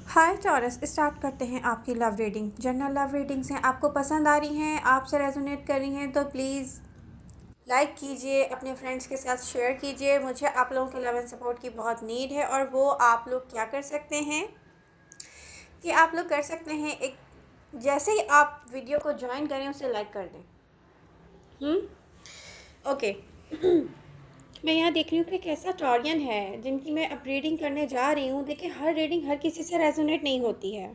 हाय taurus, start करते हैं आपकी love reading. General love readings हैं, आपको पसंद आ रही हैं, आपसे रेजोनेट कर रही हैं तो प्लीज़ लाइक कीजिए, अपने फ्रेंड्स के साथ शेयर कीजिए। मुझे आप लोगों के लव एंड सपोर्ट की बहुत नीड है। और वो आप लोग क्या कर सकते हैं कि आप लोग कर सकते हैं, एक जैसे ही आप वीडियो को ज्वाइन करें उसे लाइक कर दें। ओके। मैं यहाँ देख रही हूँ कि एक ऐसा टॉरियन है जिनकी मैं अब रीडिंग करने जा रही हूँ। देखिए, हर रीडिंग हर किसी से रेजोनेट नहीं होती है,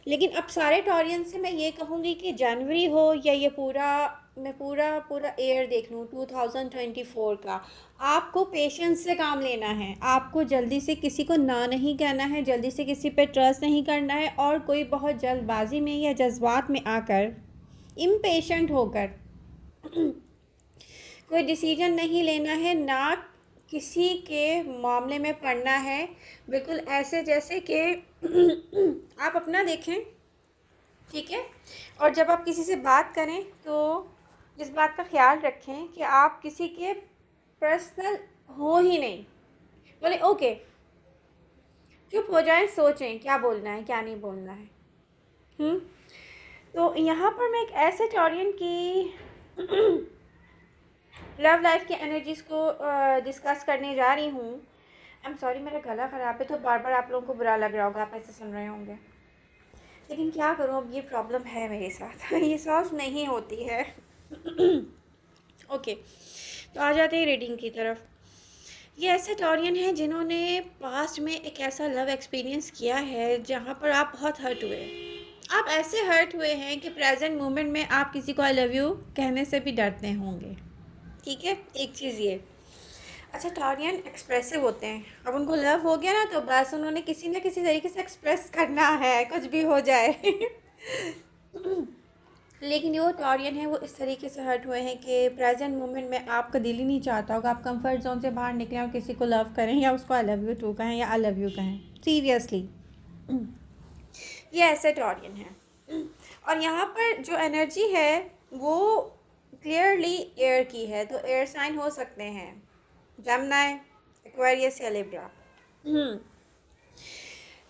लेकिन अब सारे टॉरियन से मैं ये कहूँगी कि जनवरी हो या ये पूरा मैं पूरा पूरा ईयर देख लूँ 2024 का, आपको पेशेंस से काम लेना है। आपको जल्दी से किसी को ना नहीं कहना है, जल्दी से किसी पे ट्रस्ट नहीं करना है, और कोई बहुत जल्दबाजी में या जज्बात में आकर इम्पेशेंट होकर कोई डिसीजन नहीं लेना है, ना किसी के मामले में पड़ना है। बिल्कुल ऐसे जैसे कि आप अपना देखें, ठीक है। और जब आप किसी से बात करें तो इस बात का ख्याल रखें कि आप किसी के पर्सनल हो ही नहीं। बोले ओके, चुप हो जाएं, सोचें क्या बोलना है क्या नहीं बोलना है। तो यहाँ पर मैं एक ऐसे टॉरियन की लव लाइफ की एनर्जीज़ को डिस्कस करने जा रही हूँ। आई एम सॉरी, मेरा गला ख़राब है तो बार बार आप लोगों को बुरा लग रहा होगा, आप ऐसे सुन रहे होंगे, लेकिन क्या करूँ, अब ये प्रॉब्लम है मेरे साथ। ये सॉल्व नहीं होती है। ओके, तो आ जाते हैं रीडिंग की तरफ। ये ऐसे टॉरियन हैं जिन्होंने पास्ट में एक ऐसा लव एक्सपीरियंस किया है जहाँ पर आप बहुत हर्ट हुए। आप ऐसे हर्ट हुए हैं कि प्रेजेंट मोमेंट में आप किसी को आई लव यू कहने से भी डरते होंगे, ठीक है। एक चीज़ ये, अच्छा, टॉरियन एक्सप्रेसिव होते हैं। अब उनको लव हो गया ना तो बस उन्होंने किसी न किसी तरीके से एक्सप्रेस करना है, कुछ भी हो जाए। लेकिन जो टॉरियन है वो इस तरीके से हर्ट हुए हैं कि प्रेजेंट मोमेंट में आपका दिल ही नहीं चाहता होगा आप कंफर्ट जोन से बाहर निकलें और किसी को लव करें, या उसको आई लव यू टू कहें या आई लव यू कहें। सीरियसली, ये ऐसे टॉरियन है। और यहाँ पर जो एनर्जी है वो क्लियरली एयर की है, तो एयर साइन हो सकते हैं जेमिनी, एक्वेरियस या लिब्रा।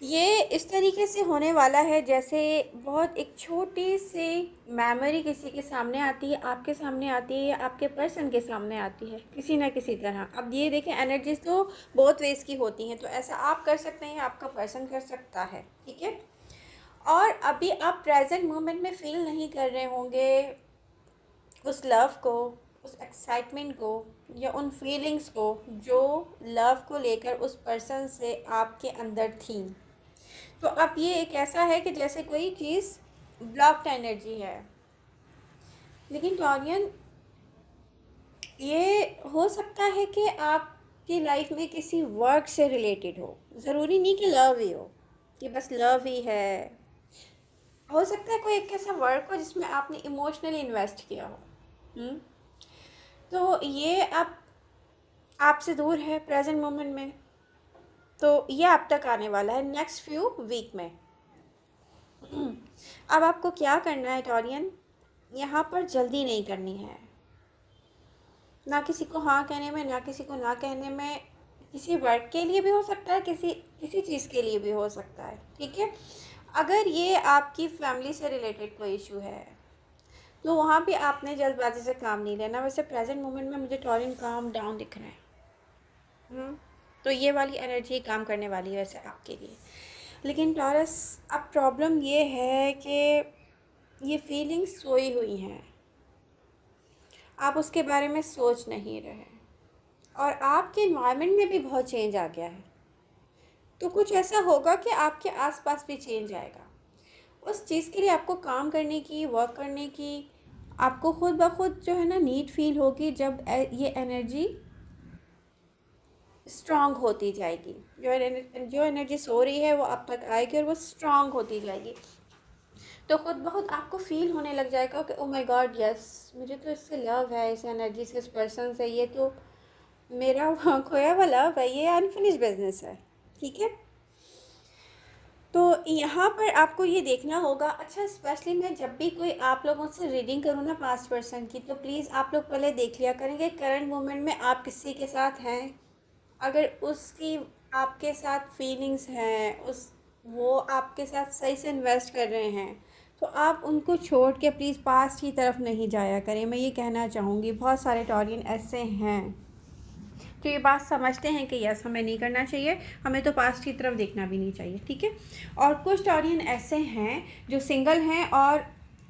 ये इस तरीके से होने वाला है जैसे बहुत एक छोटी सी मेमोरी किसी के सामने आती है, आपके सामने आती है, या आपके पर्सन के सामने आती है किसी ना किसी तरह। अब ये देखें, एनर्जीज तो बहुत वेज की होती हैं, तो ऐसा आप कर सकते हैं, आपका पर्सन कर सकता है, ठीक है। और अभी आप प्रेजेंट मोमेंट में फील नहीं कर रहे होंगे उस लव को, उस एक्साइटमेंट को, या उन फीलिंग्स को जो लव को लेकर उस पर्सन से आपके अंदर थी। तो अब ये एक ऐसा है कि जैसे कोई चीज़ ब्लॉक्ड एनर्जी है। लेकिन टॉरियन, ये हो सकता है कि आपकी लाइफ में किसी वर्क से रिलेटेड हो, ज़रूरी नहीं कि लव ही हो, कि बस लव ही है। हो सकता है कोई एक ऐसा वर्क हो जिसमें आपने इमोशनली इन्वेस्ट किया हो। तो ये अब आपसे दूर है प्रेजेंट मोमेंट में, तो ये आप तक आने वाला है नेक्स्ट फ्यू वीक में। अब आपको क्या करना है टॉरियन, यहाँ पर जल्दी नहीं करनी है, ना किसी को हाँ कहने में ना किसी को ना कहने में। किसी वर्क के लिए भी हो सकता है, किसी किसी चीज़ के लिए भी हो सकता है, ठीक है। अगर ये आपकी फैमिली से रिलेटेड कोई इशू है तो वहाँ भी आपने जल्दबाजी से काम नहीं लेना। वैसे प्रेजेंट मोमेंट में मुझे टॉरियन काम डाउन दिख रहा है। तो ये वाली एनर्जी काम करने वाली है वैसे आपके लिए। लेकिन टॉरस, अब प्रॉब्लम ये है कि ये फीलिंग्स सोई हुई हैं, आप उसके बारे में सोच नहीं रहे, और आपके इन्वायरमेंट में भी बहुत चेंज आ गया है। तो कुछ ऐसा होगा कि आपके आसपास भी चेंज आएगा। उस चीज़ के लिए आपको काम करने की, वर्क करने की, आपको खुद ब खुद जो है ना नीड फील होगी। जब ये एनर्जी स्ट्रांग होती जाएगी, जो एनर्जी सो रही है वो आप तक आएगी और वो स्ट्रांग होती जाएगी, तो खुद ब खुद आपको फील होने लग जाएगा कि ओ माय गॉड, यस, मुझे तो इससे लव है, इस एनर्जी से, इस पर्सन से। ये तो मेरा खोया हुआ लव है, ये अनफिनिश बिजनेस है, ठीक है। तो यहाँ पर आपको ये देखना होगा। अच्छा, स्पेशली मैं जब भी कोई आप लोगों से रीडिंग करूँ ना पास्ट पर्सन की, तो प्लीज़ आप लोग पहले देख लिया करेंगे करंट मोमेंट में आप किसी के साथ हैं। अगर उसकी आपके साथ फीलिंग्स हैं, वो आपके साथ सही से इन्वेस्ट कर रहे हैं, तो आप उनको छोड़ के प्लीज़ पास्ट की तरफ नहीं जाया करें। मैं ये कहना चाहूँगी, बहुत सारे टॉरियन ऐसे हैं तो ये बात समझते हैं कि यस हमें नहीं करना चाहिए, हमें तो पास्ट की तरफ देखना भी नहीं चाहिए, ठीक है। और कुछ टॉरियन ऐसे हैं जो सिंगल हैं और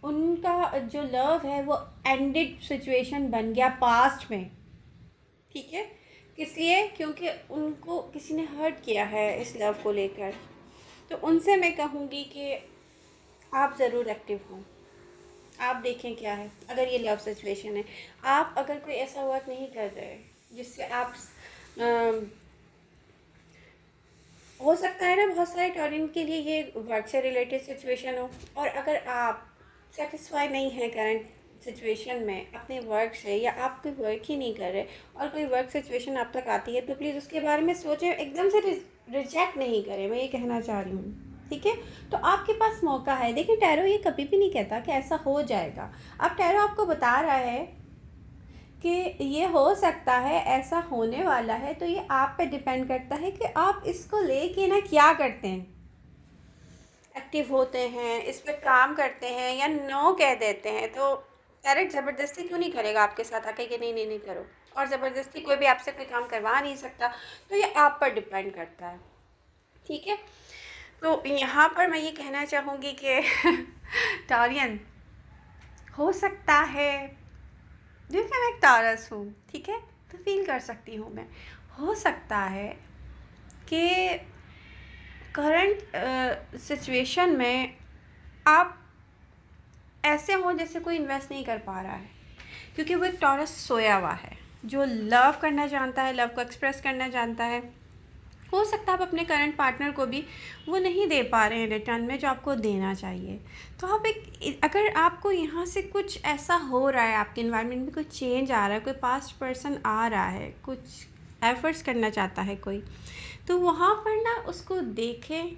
उनका जो लव है वो एंडेड सिचुएशन बन गया पास्ट में, ठीक है। किस लिए? क्योंकि उनको किसी ने हर्ट किया है इस लव को लेकर। तो उनसे मैं कहूँगी कि आप ज़रूर एक्टिव हों, आप देखें क्या है। अगर ये लव सिचुएशन है, आप अगर कोई ऐसा वर्क नहीं कर रहे जिससे आप हो सकता है ना बहुत सारे टॉरियन के लिए ये वर्क से रिलेटेड सिचुएशन हो, और अगर आप सेटिस्फाई नहीं हैं करंट सिचुएशन में अपने वर्क से, या आप कोई वर्क ही नहीं कर रहे और कोई वर्क सिचुएशन आप तक आती है, तो प्लीज़ उसके बारे में सोचें, एकदम से रिजेक्ट नहीं करें। मैं ये कहना चाह रही हूँ, ठीक है। तो आपके पास मौका है। देखिए टैरो ये कभी भी नहीं कहता कि ऐसा हो जाएगा। अब टैरो आपको बता रहा है कि ये हो सकता है, ऐसा होने वाला है, तो ये आप पे डिपेंड करता है कि आप इसको लेके ना क्या करते हैं। एक्टिव होते हैं, इस पे काम करते हैं, या नो कह देते हैं। तो डायरेक्ट ज़बरदस्ती क्यों नहीं करेगा आपके साथ आके कि नहीं नहीं नहीं करो, और ज़बरदस्ती कोई भी आपसे कोई काम करवा नहीं सकता। तो ये आप पर डिपेंड करता है, ठीक है। तो यहाँ पर मैं ये कहना चाहूँगी कि टॉरियन हो सकता है, देखिए मैं एक टॉरस हूँ, ठीक है, तो फील कर सकती हूँ मैं। हो सकता है कि करंट सिचुएशन में आप ऐसे हो जैसे कोई इन्वेस्ट नहीं कर पा रहा है, क्योंकि वो एक टॉरस सोया हुआ है जो लव करना जानता है, लव को एक्सप्रेस करना जानता है। हो सकता है आप अपने करंट पार्टनर को भी वो नहीं दे पा रहे हैं रिटर्न में जो आपको देना चाहिए। तो आप अगर आपको यहाँ से कुछ ऐसा हो रहा है, आपके इन्वायरमेंट में कुछ चेंज आ रहा है, कोई पास्ट पर्सन आ रहा है, कुछ एफर्ट्स करना चाहता है कोई, तो वहाँ पर ना उसको देखें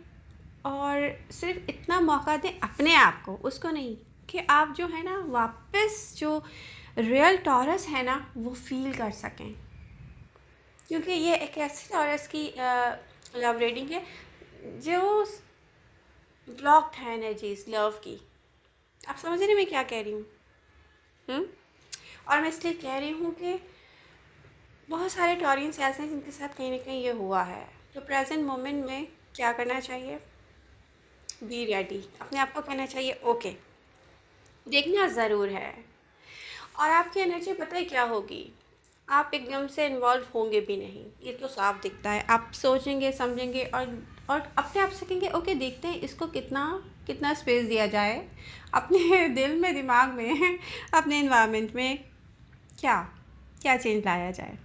और सिर्फ इतना मौका दें अपने आप को, उसको नहीं, कि आप जो है ना वापस जो रियल टॉरस है ना वो फील कर सकें। क्योंकि ये एक ऐसी टॉरस की लव रीडिंग है जो ब्लॉक्ड है एनर्जीज लव की। आप समझ रहे मैं क्या कह रही हूँ? और मैं इसलिए कह रही हूँ कि बहुत सारे टॉरियंस ऐसे हैं जिनके साथ कहीं ना कहीं ये हुआ है। तो प्रेजेंट मोमेंट में क्या करना चाहिए? Be ready. अपने आप को कहना चाहिए ओके, देखना ज़रूर है। और आपकी एनर्जी पता है क्या होगी? आप एकदम से इन्वॉल्व होंगे भी नहीं, ये तो साफ दिखता है। आप सोचेंगे, समझेंगे और अपने आप से कहेंगे ओके देखते हैं इसको कितना स्पेस दिया जाए अपने दिल में, दिमाग में, अपने इन्वायरमेंट में, क्या क्या चेंज लाया जाए।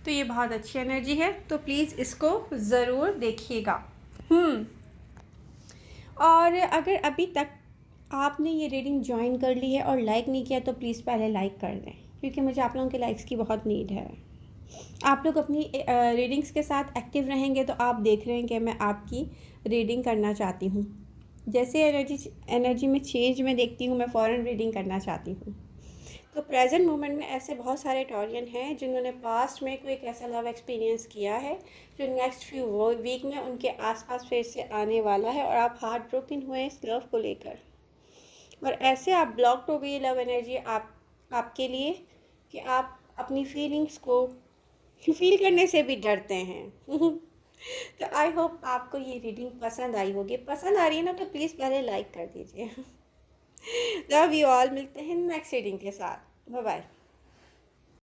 तो ये बहुत अच्छी एनर्जी है, तो प्लीज़ इसको ज़रूर देखिएगा। और अगर अभी तक आपने ये रीडिंग ज्वाइन कर ली है और लाइक नहीं किया तो प्लीज़ पहले लाइक कर दें, क्योंकि मुझे आप लोगों के लाइक्स की बहुत नीड है। आप लोग अपनी रीडिंग्स के साथ एक्टिव रहेंगे तो आप देख रहे हैं कि मैं आपकी रीडिंग करना चाहती हूँ। जैसे एनर्जी में चेंज मैं देखती हूँ, मैं फ़ौरन रीडिंग करना चाहती हूँ। तो प्रेजेंट मोमेंट में ऐसे बहुत सारे टॉरियन हैं जिन्होंने पास्ट में कोई एक ऐसा लव एक्सपीरियंस किया है जो नेक्स्ट फ्यू वीक में उनके आसपास फिर से आने वाला है, और आप हार्ट ब्रोकन हुए इस लव को लेकर, और ऐसे आप ब्लॉक्ड हो गई लव एनर्जी आपके लिए कि आप अपनी फीलिंग्स को फील करने से भी डरते हैं। तो आई होप आपको ये रीडिंग पसंद आई होगी। पसंद आ रही है ना तो प्लीज़ पहले लाइक कर दीजिए। लव यू ऑल, मिलते हैं नेक्स्ट रीडिंग के साथ। Bye bye.